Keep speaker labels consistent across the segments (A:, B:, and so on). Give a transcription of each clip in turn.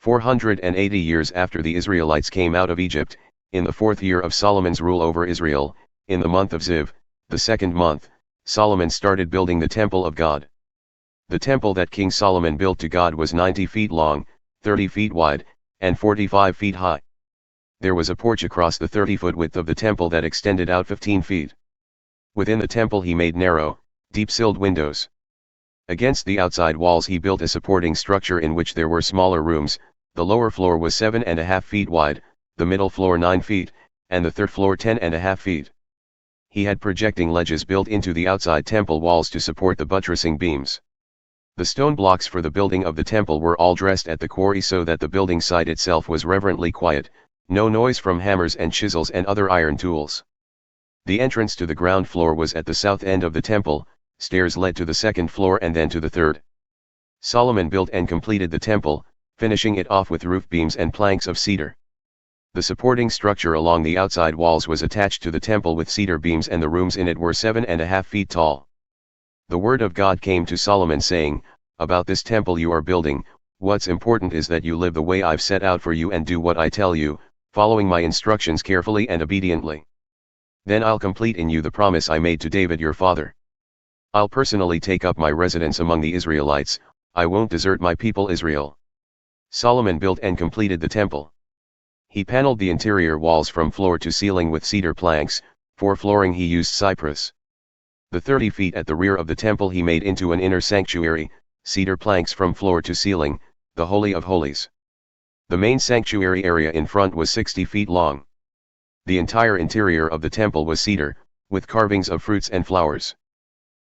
A: 480 years after the Israelites came out of Egypt, in the 4th year of Solomon's rule over Israel, in the month of Ziv, the 2nd month, Solomon started building the temple of God. The temple that King Solomon built to God was 90 feet long, 30 feet wide, and 45 feet high. There was a porch across the 30-foot width of the temple that extended out 15 feet. Within the temple he made narrow, deep-silled windows. Against the outside walls he built a supporting structure in which there were smaller rooms. The lower floor was 7.5 feet wide, the middle floor 9 feet, and the third floor 10.5 feet. He had projecting ledges built into the outside temple walls to support the buttressing beams. The stone blocks for the building of the temple were all dressed at the quarry so that the building site itself was reverently quiet, no noise from hammers and chisels and other iron tools. The entrance to the ground floor was at the south end of the temple, stairs led to the 2nd floor and then to the 3rd. Solomon built and completed the temple, finishing it off with roof beams and planks of cedar. The supporting structure along the outside walls was attached to the temple with cedar beams and the rooms in it were 7.5 feet tall. The word of God came to Solomon saying, "About this temple you are building, what's important is that you live the way I've set out for you and do what I tell you, following my instructions carefully and obediently. Then I'll complete in you the promise I made to David your father. I'll personally take up my residence among the Israelites, I won't desert my people Israel." Solomon built and completed the temple. He paneled the interior walls from floor to ceiling with cedar planks, for flooring he used cypress. The 30 feet at the rear of the temple he made into an inner sanctuary, cedar planks from floor to ceiling, the Holy of Holies. The main sanctuary area in front was 60 feet long. The entire interior of the temple was cedar, with carvings of fruits and flowers.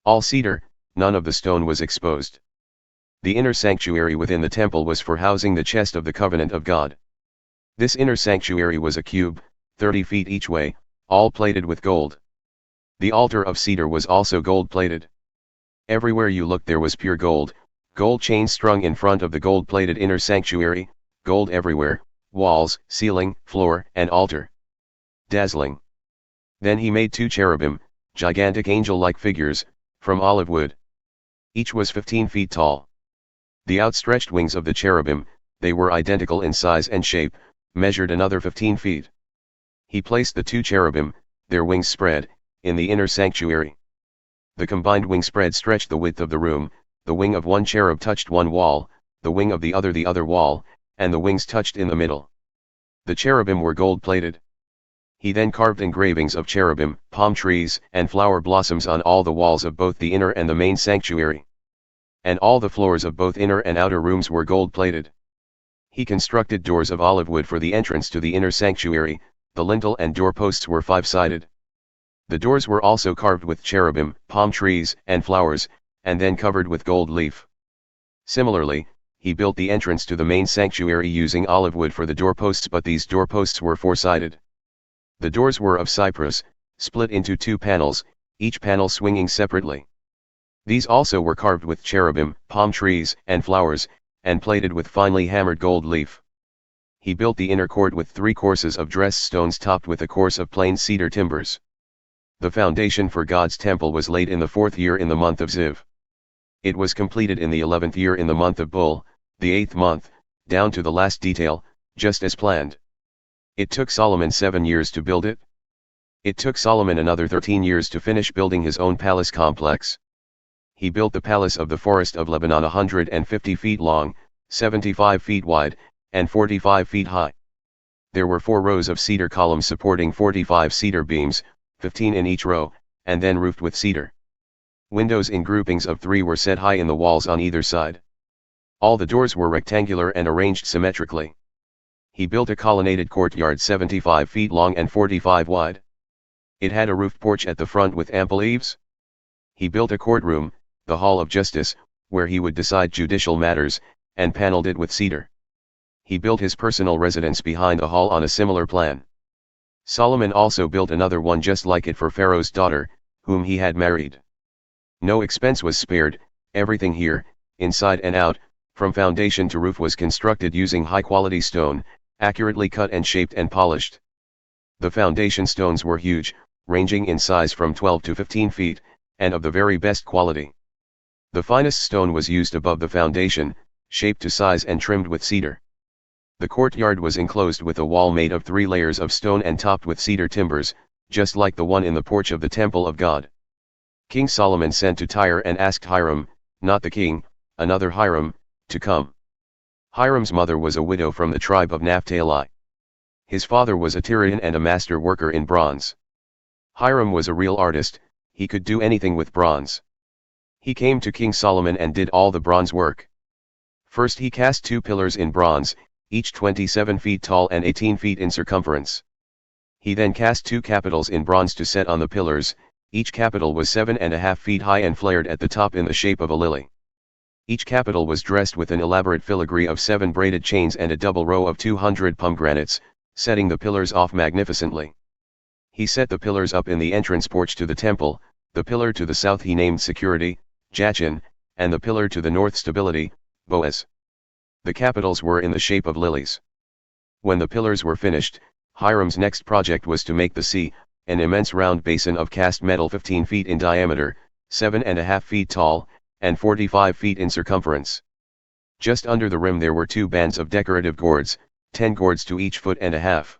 A: All cedar, none of the stone was exposed. The inner sanctuary within the temple was for housing the chest of the covenant of God. This inner sanctuary was a cube, 30 feet each way, all plated with gold. The altar of cedar was also gold-plated. Everywhere you looked there was pure gold, gold chains strung in front of the gold-plated inner sanctuary, gold everywhere, walls, ceiling, floor, and altar. Dazzling. Then he made 2 cherubim, gigantic angel-like figures, from olivewood. Each was 15 feet tall. The outstretched wings of the cherubim, they were identical in size and shape, measured another 15 feet. He placed the 2 cherubim, their wings spread, in the inner sanctuary. The combined wingspread stretched the width of the room, the wing of one cherub touched one wall, the wing of the other wall, and the wings touched in the middle. The cherubim were gold-plated. He then carved engravings of cherubim, palm trees, and flower blossoms on all the walls of both the inner and the main sanctuary. And all the floors of both inner and outer rooms were gold-plated. He constructed doors of olivewood for the entrance to the inner sanctuary, the lintel and doorposts were 5-sided. The doors were also carved with cherubim, palm trees, and flowers, and then covered with gold leaf. Similarly, he built the entrance to the main sanctuary using olivewood for the doorposts, but these doorposts were 4-sided. The doors were of cypress, split into 2 panels, each panel swinging separately. These also were carved with cherubim, palm trees, and flowers, and plated with finely hammered gold leaf. He built the inner court with 3 courses of dressed stones topped with a course of plain cedar timbers. The foundation for God's temple was laid in the 4th year in the month of Ziv. It was completed in the 11th year in the month of Bul, the 8th month, down to the last detail, just as planned. It took Solomon 7 years to build it. It took Solomon another 13 years to finish building his own palace complex. He built the palace of the Forest of Lebanon 150 feet long, 75 feet wide, and 45 feet high. There were 4 rows of cedar columns supporting 45 cedar beams, 15 in each row, and then roofed with cedar. Windows in groupings of 3 were set high in the walls on either side. All the doors were rectangular and arranged symmetrically. He built a colonnaded courtyard 75 feet long and 45 wide. It had a roofed porch at the front with ample eaves. He built a courtroom, the Hall of Justice, where he would decide judicial matters, and paneled it with cedar. He built his personal residence behind the hall on a similar plan. Solomon also built another one just like it for Pharaoh's daughter, whom he had married. No expense was spared, everything here, inside and out, from foundation to roof was constructed using high-quality stone, accurately cut and shaped and polished. The foundation stones were huge, ranging in size from 12 to 15 feet, and of the very best quality. The finest stone was used above the foundation, shaped to size and trimmed with cedar. The courtyard was enclosed with a wall made of 3 layers of stone and topped with cedar timbers, just like the one in the porch of the temple of God. King Solomon sent to Tyre and asked Hiram, not the king, another Hiram, to come. Hiram's mother was a widow from the tribe of Naphtali. His father was a Tyrian and a master worker in bronze. Hiram was a real artist, he could do anything with bronze. He came to King Solomon and did all the bronze work. First he cast 2 pillars in bronze, each 27 feet tall and 18 feet in circumference. He then cast 2 capitals in bronze to set on the pillars, each capital was 7.5 feet high and flared at the top in the shape of a lily. Each capital was dressed with an elaborate filigree of 7 braided chains and a double row of 200 pomegranates, setting the pillars off magnificently. He set the pillars up in the entrance porch to the temple, the pillar to the south he named Security, Jachin, and the pillar to the north Stability, Boaz. The capitals were in the shape of lilies. When the pillars were finished, Hiram's next project was to make the sea, an immense round basin of cast metal 15 feet in diameter, 7.5 feet tall, and 45 feet in circumference. Just under the rim there were 2 bands of decorative gourds, 10 gourds to each 1.5 feet.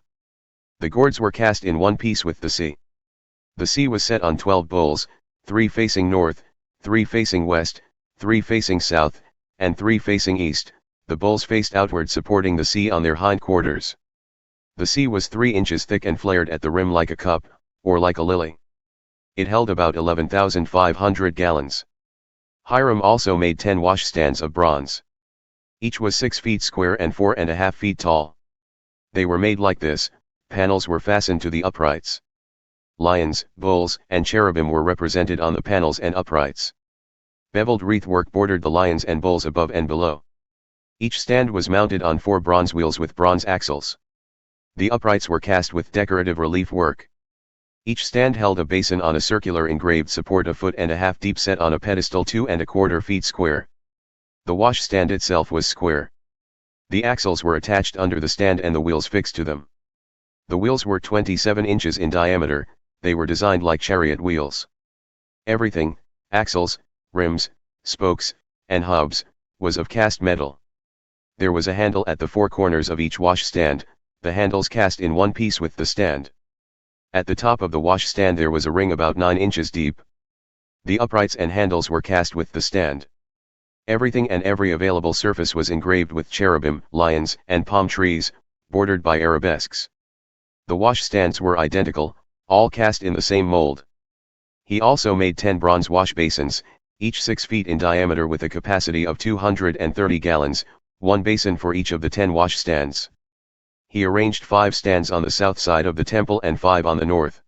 A: The gourds were cast in one piece with the sea. The sea was set on 12 bowls, 3 facing north, 3 facing west, 3 facing south, and 3 facing east. The bowls faced outward supporting the sea on their hindquarters. The sea was 3 inches thick and flared at the rim like a cup, or like a lily. It held about 11,500 gallons. Hiram also made 10 washstands of bronze. Each was 6 feet square and 4.5 feet tall. They were made like this, panels were fastened to the uprights. Lions, bulls, and cherubim were represented on the panels and uprights. Beveled wreathwork bordered the lions and bulls above and below. Each stand was mounted on 4 bronze wheels with bronze axles. The uprights were cast with decorative relief work. Each stand held a basin on a circular engraved support 1.5 feet deep set on a pedestal 2.25 feet square. The washstand itself was square. The axles were attached under the stand and the wheels fixed to them. The wheels were 27 inches in diameter, they were designed like chariot wheels. Everything, axles, rims, spokes, and hubs, was of cast metal. There was a handle at the 4 corners of each washstand, the handles cast in one piece with the stand. At the top of the washstand there was a ring about 9 inches deep. The uprights and handles were cast with the stand. Everything and every available surface was engraved with cherubim, lions, and palm trees, bordered by arabesques. The washstands were identical, all cast in the same mold. He also made 10 bronze wash basins, each 6 feet in diameter with a capacity of 230 gallons, 1 basin for each of the 10 washstands. He arranged 5 stands on the south side of the temple and 5 on the north.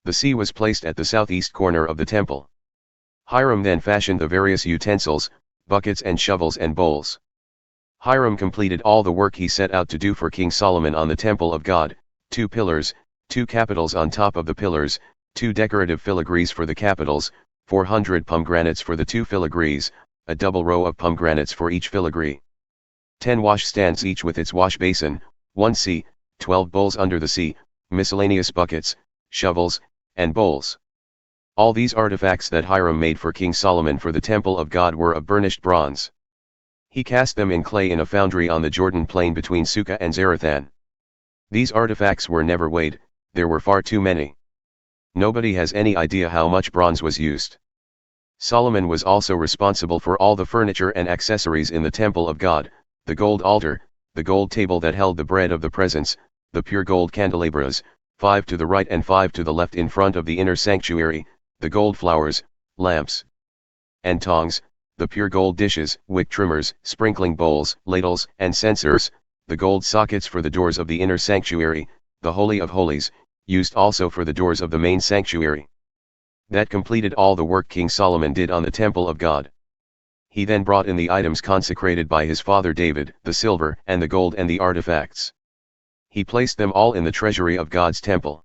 A: The sea was placed at the southeast corner of the temple. Hiram then fashioned the various utensils, buckets and shovels and bowls. Hiram completed all the work he set out to do for King Solomon on the temple of God, 2 pillars, 2 capitals on top of the pillars, 2 decorative filigrees for the capitals, 400 pomegranates for the 2 filigrees, a double row of pomegranates for each filigree. 10 washstands each with its wash basin, 1 sea, 12 bowls under the sea, miscellaneous buckets, shovels, and bowls. All these artifacts that Hiram made for King Solomon for the temple of God were of burnished bronze. He cast them in clay in a foundry on the Jordan plain between Sukkah and Zarethan. These artifacts were never weighed, there were far too many. Nobody has any idea how much bronze was used. Solomon was also responsible for all the furniture and accessories in the temple of God, the gold altar, the gold table that held the bread of the presence, the pure gold candelabras, 5 to the right and 5 to the left in front of the inner sanctuary, the gold flowers, lamps, and tongs, the pure gold dishes, wick trimmers, sprinkling bowls, ladles, and censers, the gold sockets for the doors of the inner sanctuary, the Holy of Holies, used also for the doors of the main sanctuary. That completed all the work King Solomon did on the temple of God. He then brought in the items consecrated by his father David, the silver and the gold and the artifacts. He placed them all in the treasury of God's temple.